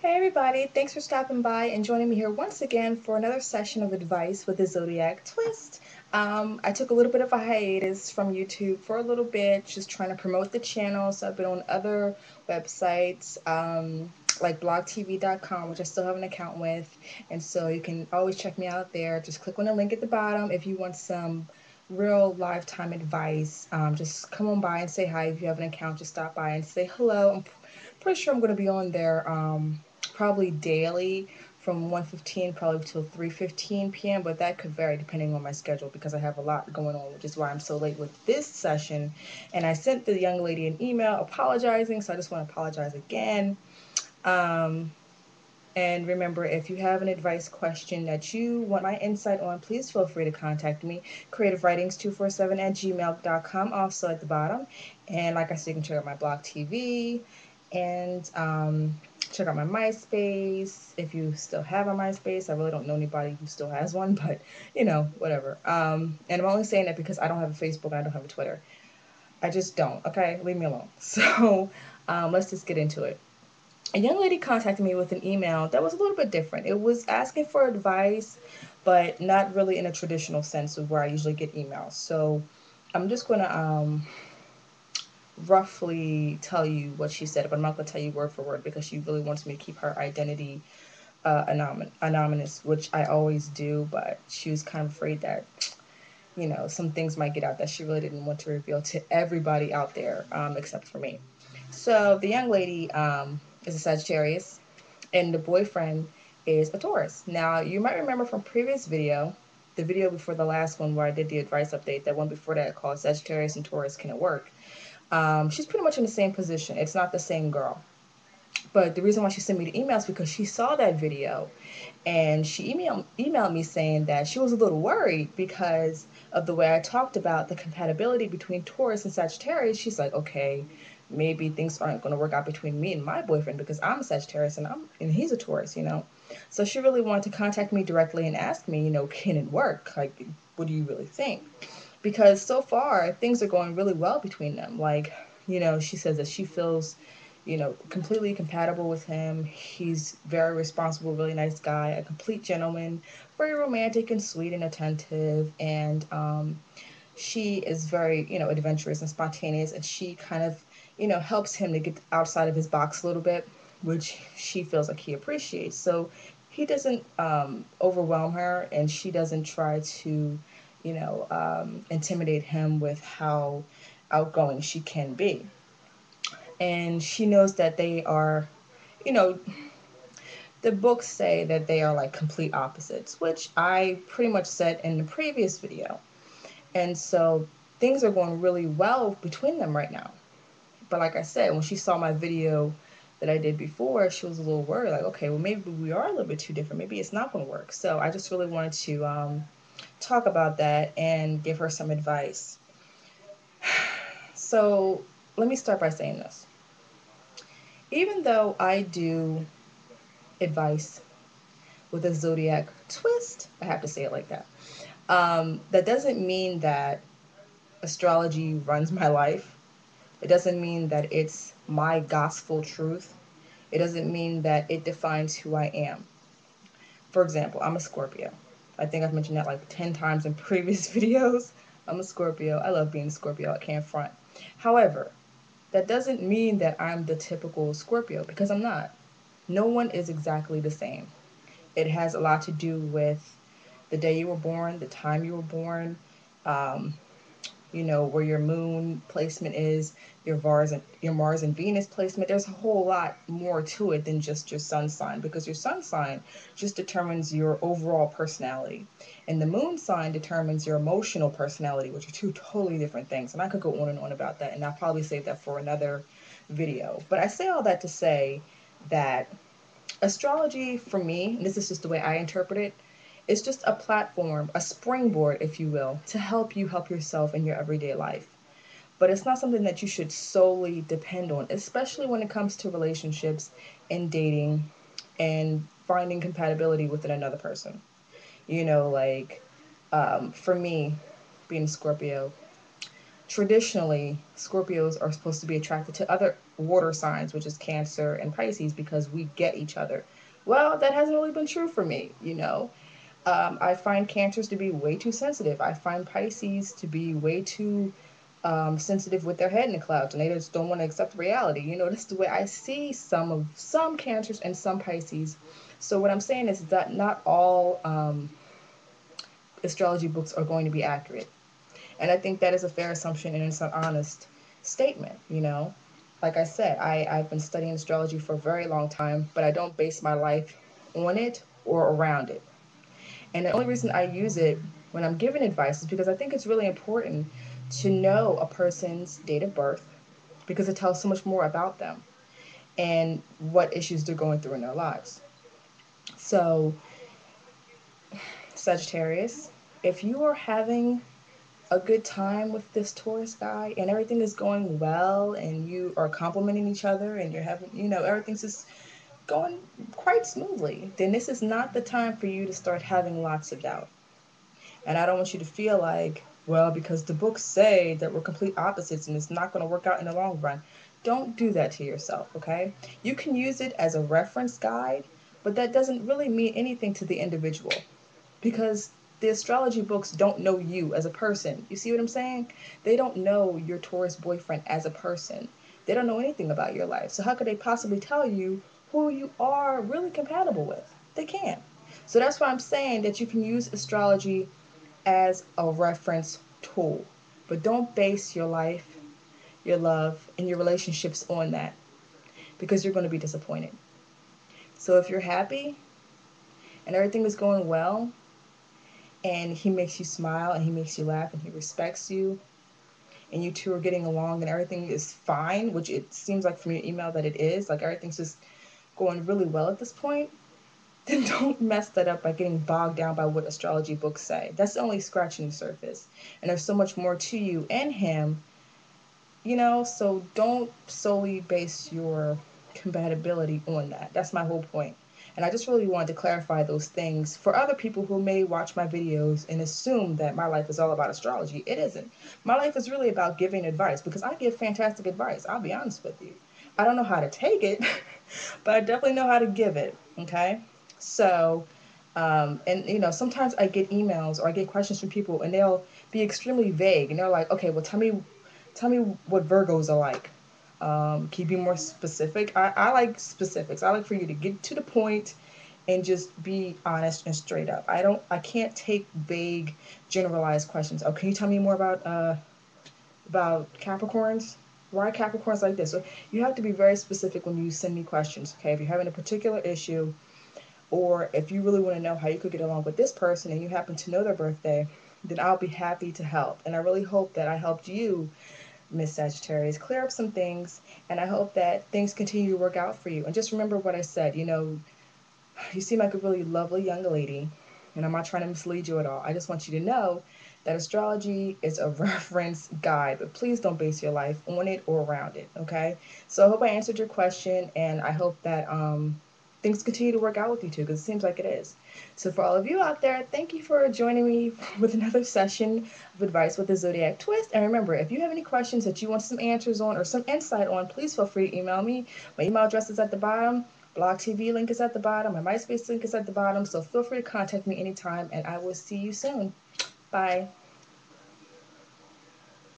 Hey everybody, thanks for stopping by and joining me here once again for another session of advice with the Zodiac Twist. I took a little bit of a hiatus from YouTube for a little bit, just trying to promote the channel. So I've been on other websites like blogtv.com, which I still have an account with. And so you can always check me out there. Just click on the link at the bottom if you want some real lifetime advice. Just come on by and say hi. If you have an account, just stop by and say hello. I'm pretty sure I'm going to be on there probably daily from 1:15 probably till 3:15 p.m., but that could vary depending on my schedule because I have a lot going on, which is why I'm so late with this session. And I sent the young lady an email apologizing, so I just want to apologize again. Um, and remember, if you have an advice question that you want my insight on, please feel free to contact me. CreativeWritings247 at gmail.com, also at the bottom. And like I said, you can check out my blog TV and check out my MySpace if you still have a MySpace. I really don't know anybody who still has one, but whatever. And I'm only saying that because I don't have a Facebook and I don't have a Twitter. I just don't. Okay, leave me alone. So let's just get into it. A young lady contacted me with an email that was a little bit different. It was asking for advice, but not really in a traditional sense of where I usually get emails. So I'm just going to roughly tell you what she said, but I'm not going to tell you word for word because she really wants me to keep her identity anonymous, which I always do, but she was kind of afraid that some things might get out that she really didn't want to reveal to everybody out there except for me. So the young lady is a Sagittarius, and the boyfriend is a Taurus. Now, you might remember from previous video, the video before the last one where I did the advice update, that one before that called Sagittarius and Taurus Can It Work? She's pretty much in the same position. It's not the same girl. But the reason why she sent me the email is because she saw that video and she emailed me saying that she was a little worried because of the way I talked about the compatibility between Taurus and Sagittarius. She's like, okay, maybe things aren't going to work out between me and my boyfriend because I'm a Sagittarius and he's a Taurus. So she really wanted to contact me directly and ask me, can it work? Like, what do you really think? Because so far things are going really well between them. Like, she says that she feels completely compatible with him. He's very responsible, really nice guy, a complete gentleman, very romantic and sweet and attentive. And she is very, adventurous and spontaneous. And she kind of, helps him to get outside of his box a little bit, which she feels like he appreciates. So he doesn't overwhelm her, and she doesn't try to, intimidate him with how outgoing she can be. And she knows that they are, you know, the books say that they are like complete opposites, which I pretty much said in the previous video. And so things are going really well between them right now. But like I said, when she saw my video that I did before, she was a little worried, like, okay, well, maybe we are a little bit too different. Maybe it's not going to work. So I just really wanted to talk about that and give her some advice. So let me start by saying this. Even though I do advice with a zodiac twist, I have to say it like that. That doesn't mean that astrology runs my life. It doesn't mean that it's my gospel truth. It doesn't mean that it defines who I am. For example, I'm a Scorpio. I think I've mentioned that like 10 times in previous videos. I'm a Scorpio. I love being a Scorpio. I can't front. However, that doesn't mean that I'm the typical Scorpio because I'm not. No one is exactly the same. It has a lot to do with the day you were born, the time you were born, um, where your moon placement is, your Mars and Venus placement. There's a whole lot more to it than just your sun sign because your sun sign just determines your overall personality. And the moon sign determines your emotional personality, which are two totally different things. And I could go on and on about that, and I'll probably save that for another video. But I say all that to say that astrology for me, and this is just the way I interpret it, is just a platform, a springboard, if you will, to help you help yourself in your everyday life. But it's not something that you should solely depend on, especially when it comes to relationships and dating and finding compatibility within another person. For me, being a Scorpio, traditionally, Scorpios are supposed to be attracted to other water signs, which is Cancer and Pisces, because we get each other. Well, that hasn't really been true for me, you know. I find Cancers to be way too sensitive. I find Pisces to be way too sensitive with their head in the clouds, and they just don't want to accept reality. You know, that's the way I see some Cancers and some Pisces. So what I'm saying is that not all astrology books are going to be accurate. And I think that is a fair assumption and it's an honest statement, you know. Like I said, I've been studying astrology for a very long time, but I don't base my life on it or around it. And the only reason I use it when I'm giving advice is because I think it's really important to know a person's date of birth because it tells so much more about them and what issues they're going through in their lives. So, Sagittarius, if you are having a good time with this Taurus guy and everything is going well and you are complimenting each other and you're having, you know, everything's just going quite smoothly, then this is not the time for you to start having lots of doubt. And I don't want you to feel like, well, because the books say that we're complete opposites and it's not going to work out in the long run. Don't do that to yourself, okay? You can use it as a reference guide, but that doesn't really mean anything to the individual because the astrology books don't know you as a person. You see what I'm saying? They don't know your Taurus boyfriend as a person. They don't know anything about your life. So how could they possibly tell you who you are really compatible with? They can't. So that's why I'm saying that you can use astrology as a reference tool. But don't base your life, your love, and your relationships on that because you're going to be disappointed. So if you're happy and everything is going well, and he makes you smile and he makes you laugh and he respects you and you two are getting along and everything is fine, which it seems like from your email that it is, like everything's just going really well at this point, then don't mess that up by getting bogged down by what astrology books say. That's only scratching the surface. And there's so much more to you and him, you know, so don't solely base your compatibility on that. That's my whole point. And I just really wanted to clarify those things for other people who may watch my videos and assume that my life is all about astrology. It isn't. My life is really about giving advice because I give fantastic advice. I'll be honest with you. I don't know how to take it, but I definitely know how to give it. Okay? So, and you know, sometimes I get emails or I get questions from people and they'll be extremely vague and they're like, okay, well, tell me what Virgos are like. Can you be more specific? I like specifics. I like for you to get to the point and just be honest and straight up. I can't take vague, generalized questions. Oh, can you tell me more about Capricorns? Why are Capricorns like this? So you have to be very specific when you send me questions. Okay, if you're having a particular issue, or if you really want to know how you could get along with this person and you happen to know their birthday, then I'll be happy to help. And I really hope that I helped you, Miss Sagittarius, clear up some things, and I hope that things continue to work out for you. And just remember what I said, you know, you seem like a really lovely young lady, and I'm not trying to mislead you at all. I just want you to know that astrology is a reference guide, but please don't base your life on it or around it, okay? So I hope I answered your question, and I hope that things continue to work out with you too, because it seems like it is. So for all of you out there, thank you for joining me with another session of Advice with a Zodiac Twist. And remember, if you have any questions that you want some answers on or some insight on, please feel free to email me. My email address is at the bottom. Blog TV link is at the bottom. My MySpace link is at the bottom. So feel free to contact me anytime, and I will see you soon. Bye.